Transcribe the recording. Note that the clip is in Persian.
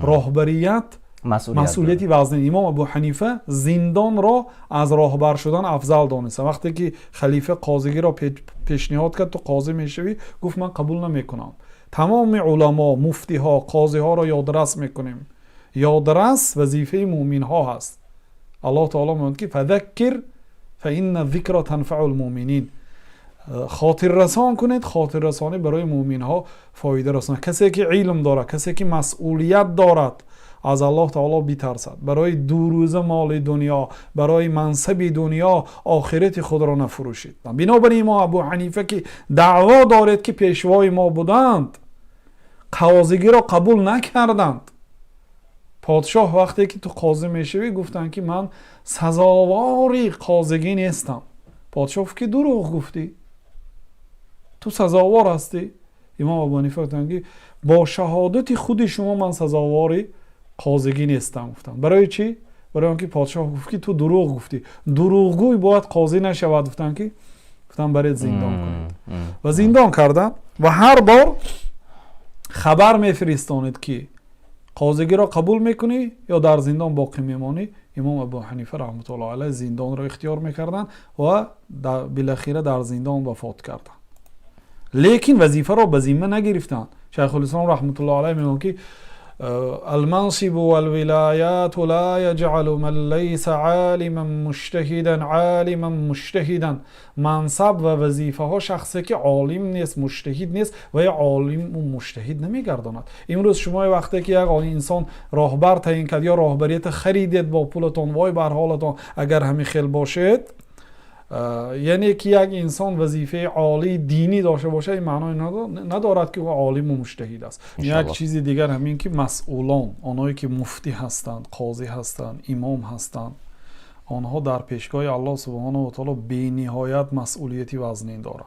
راهبریت مسئولیتی وزنی. امام ابو حنیفه زندان را از راهبر شدن افضل دانست. وقتی که خلیفه قاضیگی را پیشنهاد کرد تو قاضی میشوی، گفت من قبول نمیکنم. تمام علما، مفتی ها، قاضی ها را یادرس میکنیم. یادرس وظیفه مومن ها هست. الله تعالی میگه که فذکر فإن الذکر تنفع المؤمنین. خاطر رسان کنید، خاطر رسانی برای مومن ها فایده رسانه. کسی که علم داره، کسی که مسئولیت دارد، از الله تعالی بیترسد. برای دو روزه مال دنیا، برای منصب دنیا آخرت خود را نفروشید. بنابراین ما ابو حنیفه که دعوا دارد که پیشوای ما بودند، قاضیگی را قبول نکردند. پادشاه وقتی که تو قاضی میشوی گفتن که من سزاواری قاضیگی نیستم. پادشاه که دروغ گفتی، تو سزاوار هستی. امام ابو حنیفه گفتن که با شهادت خود شما من سزاواری قاضیگی نیستم. گفتن برای چی؟ برای اینکه پادشاه گفت که تو دروغ گفتی. دروغگوی باید قاضی نشود. گفتن برای زندان کنید. و زندان کردن و هر بار خبر میفرستانید که قاضیگی را قبول میکنی یا در زندان باقی میمانی. امام ابو حنیفه رحمت الله علیه زندان را اختیار میکردن و بالاخره در زندان وفات کردن. لیکن وظیفه را به ذمه نگرفتن. شیخ الاسلام رحمت الله علیه میگه که المنصب والولایات لا يجعل من ليس عالما مجتهدا عالما مجتهدا. منصب و وظیفه ها شخصی که عالم نیست، مجتهد نیست و یا عالم و مجتهد نمیگرداند. امروز شما وقتی که یک انسان راهبر تعیین کرد یا راهبریت خریدید با پولتون، وای بر حالتون اگر همین خیل باشید، یعنی که یک انسان وظیفه عالی دینی داشته باشه، این معنی ندارد که او عالم و مجتهد است. یک چیز دیگر همین که مسئولان، آنهایی که مفتی هستند، قاضی هستند، امام هستند، آنها در پیشگاه الله سبحانه و تعالی بی نهایت مسئولیتی وزنین دارند.